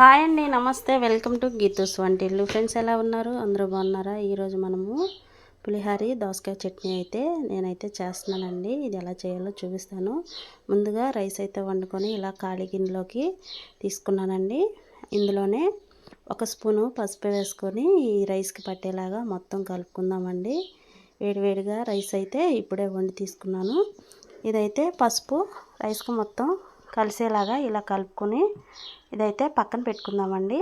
Hi అండి, నమస్తే. Welcome to Geethu's వంటిల్లు. ఫ్రెండ్స్ ఎలా ఉన్నారు? అందరూ బాగున్నారా? ఈరోజు మనము పులిహారి దోసకాయ చట్నీ అయితే నేనైతే చేస్తున్నానండి. ఇది ఎలా చేయాలో చూపిస్తాను. ముందుగా రైస్ అయితే వండుకొని ఇలా ఖాళీ గిన్నెలోకి తీసుకున్నానండి. ఇందులోనే ఒక స్పూను పసుపు వేసుకొని ఈ రైస్కి పట్టేలాగా మొత్తం కలుపుకుందామండి. వేడివేడిగా రైస్ అయితే ఇప్పుడే వండి తీసుకున్నాను. ఇదైతే పసుపు రైస్కి మొత్తం కలిసేలాగా ఇలా కలుపుకొని ఇదైతే పక్కన పెట్టుకుందామండి.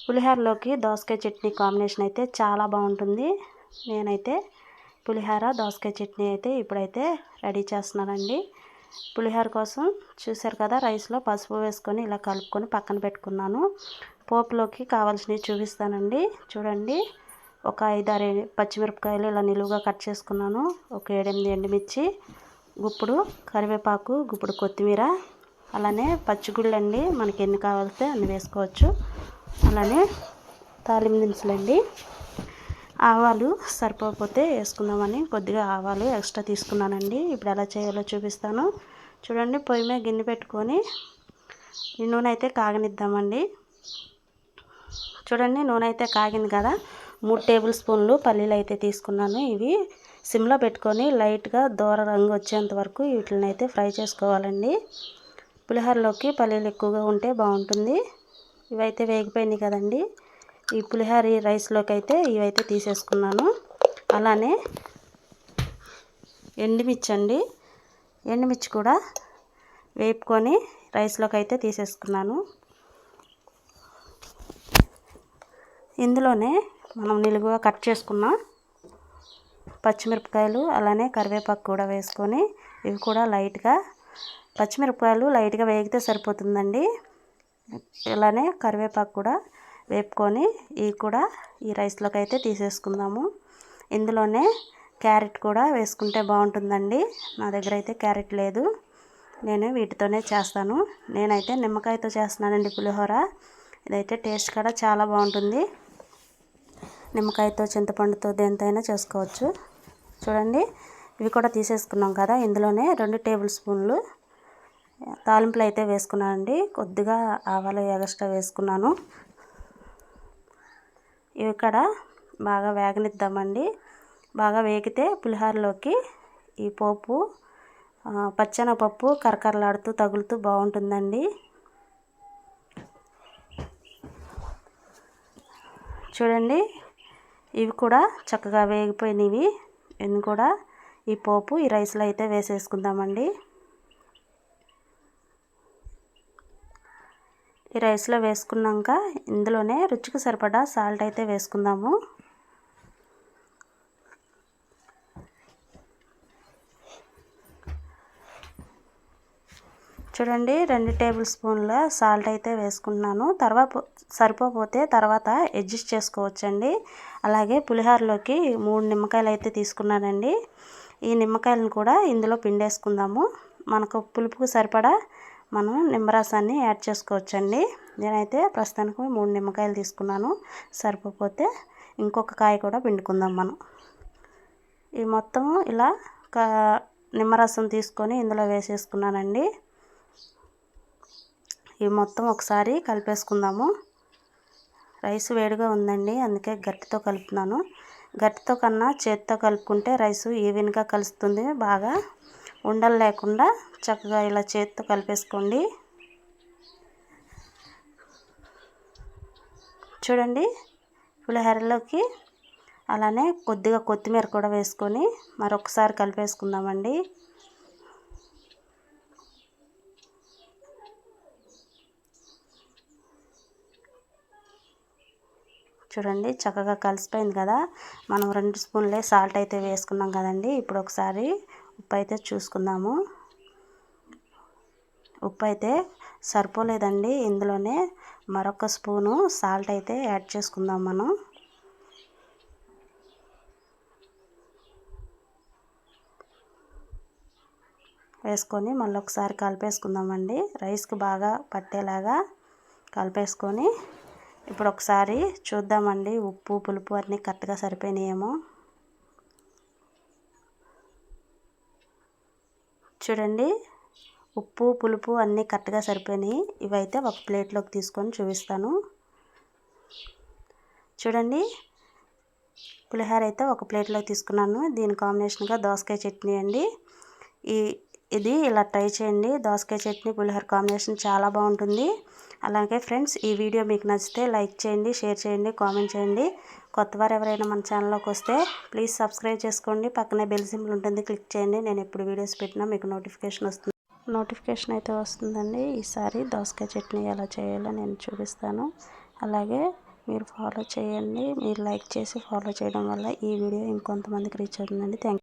పులిహోరలోకి దోసకాయ చట్నీ కాంబినేషన్ అయితే చాలా బాగుంటుంది. నేనైతే పులిహోర దోసకాయ చట్నీ అయితే ఇప్పుడైతే రెడీ చేస్తున్నానండి. పులిహోర కోసం చూసారు కదా, రైస్లో పసుపు వేసుకొని ఇలా కలుపుకొని పక్కన పెట్టుకున్నాను. పోపులోకి కావాల్సినవి చూపిస్తానండి. చూడండి, ఒక 5-6 పచ్చిమిరపకాయలు ఇలా నిలువుగా కట్ చేసుకున్నాను. ఒక 7-8 ఎండుమిర్చి, గుప్పుడు కరివేపాకు, గుప్పుడు కొత్తిమీర, అలానే పచ్చిగుళ్ళు అండి, మనకి ఎన్ని కావాలితే అన్ని వేసుకోవచ్చు. అలానే తాలింపు దినుసులండి, ఆవాలు సరిపోతే వేసుకుందామని కొద్దిగా ఆవాలు ఎక్స్ట్రా తీసుకున్నానండి. ఇప్పుడు ఎలా చేయాలో చూపిస్తాను. చూడండి, పొయ్యి మీద గిన్నె పెట్టుకొని ఈ నూనె అయితే కాగనిద్దామండి. చూడండి, నూనె అయితే కాగింది కదా. 3 టేబుల్ స్పూన్లు పల్లీలు అయితే తీసుకున్నాను. ఇవి సిమ్లో పెట్టుకొని లైట్గా దూర రంగు వచ్చేంత వరకు వీటిని అయితే ఫ్రై చేసుకోవాలండి. పులిహోరలోకి పల్లీలు ఎక్కువగా ఉంటే బాగుంటుంది. ఇవైతే వేగిపోయినాయి కదండి. ఈ పులిహోర రైస్లోకి అయితే ఇవైతే తీసేసుకున్నాను. అలానే ఎండుమిర్చి అండి, ఎండుమిర్చి కూడా వేపుకొని రైస్లోకి అయితే తీసేసుకున్నాను. ఇందులోనే మనం నిలువుగా కట్ చేసుకున్న పచ్చిమిరపకాయలు అలానే కరివేపాకు కూడా వేసుకొని ఇవి కూడా లైట్గా, పచ్చిమిరపకాయలు లైట్గా వేగితే సరిపోతుందండి. ఇలానే కరివేపాకు కూడా వేపుకొని ఇవి కూడా ఈ రైస్లోకి అయితే తీసేసుకుందాము. ఇందులోనే క్యారెట్ కూడా వేసుకుంటే బాగుంటుందండి. నా దగ్గర అయితే క్యారెట్ లేదు, నేను వీటితోనే చేస్తాను. నేనైతే నిమ్మకాయతో చేస్తున్నానండి పులిహోర. ఇదైతే టేస్ట్ కూడా చాలా బాగుంటుంది. నిమ్మకాయతో, చింతపండుతో, దేనితోనైనా చేసుకోవచ్చు. చూడండి, ఇవి కూడా తీసేసుకున్నాం కదా. ఇందులోనే 2 టేబుల్ స్పూన్లు తాలింపులు అయితే వేసుకున్నానండి. కొద్దిగా ఆవాలు ఎగస్ట్రా వేసుకున్నాను. ఇవి కూడా బాగా వేగనిద్దామండి. బాగా వేగితే పులిహోరలోకి ఈ పోపు పచ్చెనగపప్పు కరకరలాడుతూ తగులుతూ బాగుంటుందండి. చూడండి, ఇవి కూడా చక్కగా వేగిపోయినవి. ఇవి కూడా ఈ పోపు ఈ రైస్లో అయితే వేసేసుకుందామండి. ఈ రైస్లో వేసుకున్నాక ఇందులోనే రుచికి సరిపడా సాల్ట్ అయితే వేసుకుందాము. చూడండి, 2 టేబుల్ స్పూన్ల సాల్ట్ అయితే వేసుకుంటున్నాను. సరిపోతే తర్వాత అడ్జస్ట్ చేసుకోవచ్చండి. అలాగే పులిహోరలోకి 3 నిమ్మకాయలు అయితే తీసుకున్నానండి. ఈ నిమ్మకాయలను కూడా ఇందులో పిండేసుకుందాము. మనకు పులుపుకు సరిపడా మనం నిమ్మరసాన్ని యాడ్ చేసుకోవచ్చండి. నేనైతే ప్రస్తుతానికి 3 నిమ్మకాయలు తీసుకున్నాను. సరిపోతే ఇంకొక కాయ కూడా పిండుకుందాం మనం. ఈ మొత్తం ఇలా నిమ్మరసం తీసుకొని ఇందులో వేసేసుకున్నానండి. ఇవి మొత్తం ఒకసారి కలిపేసుకుందాము. రైస్ వేడిగా ఉందండి, అందుకే గట్టితో కలుపుతున్నాను. గట్టితో కన్నా చేతితో కలుపుకుంటే రైసు ఈవెన్గా కలుస్తుంది. బాగా ఉండలు లేకుండా చక్కగా ఇలా చేతితో కలిపేసుకోండి. చూడండి, పులిహోరలోకి అలానే కొద్దిగా కొత్తిమీర కూడా వేసుకొని మరొకసారి కలిపేసుకుందామండి. చూడండి, చక్కగా కలిసిపోయింది కదా. మనం 2 స్పూన్లే సాల్ట్ అయితే వేసుకున్నాం కదండి. ఇప్పుడు ఒకసారి ఉప్పు అయితే చూసుకుందాము. ఉప్పు అయితే సరిపోలేదండి. ఇందులోనే మరొక స్పూను సాల్ట్ అయితే యాడ్ చేసుకుందాం మనం. వేసుకొని మళ్ళీ ఒకసారి కలిపేసుకుందామండి. రైస్కి బాగా పట్టేలాగా కలిపేసుకొని ఇప్పుడు ఒకసారి చూద్దామండి, ఉప్పు పులుపు అన్నీ కరెక్ట్గా సరిపోయినాయేమో. చూడండి, ఉప్పు పులుపు అన్నీ కరెక్ట్గా సరిపోయినాయి. ఇవైతే ఒక ప్లేట్లోకి తీసుకొని చూపిస్తాను. చూడండి, పులిహోర అయితే ఒక ప్లేట్లోకి తీసుకున్నాను. దీని కాంబినేషన్గా దోసకాయ చట్నీ అండి. ఇది ఇలా ట్రై చేయండి. దోసకాయ చట్నీ పులిహోర కాంబినేషన్ చాలా బాగుంటుంది. అలాగే ఫ్రెండ్స్, ఈ వీడియో మీకు నచ్చితే లైక్ చేయండి, షేర్ చేయండి, కామెంట్ చేయండి. కొత్తవారు ఎవరైనా మన ఛానల్లోకి వస్తే ప్లీజ్ సబ్స్క్రైబ్ చేసుకోండి. పక్కనే బెల్ సింబల్ ఉంటుంది, క్లిక్ చేయండి. నేను ఎప్పుడు వీడియోస్ పెట్టినా మీకు నోటిఫికేషన్ అయితే వస్తుందండి. ఈసారి దోసకాయ చట్నీ ఎలా చేయాలో నేను చూపిస్తాను. అలాగే మీరు ఫాలో చేయండి. మీరు లైక్ చేసి ఫాలో చేయడం వల్ల ఈ వీడియో ఇంకొంతమందికి రీచ్ అవుతుందండి. Thank you.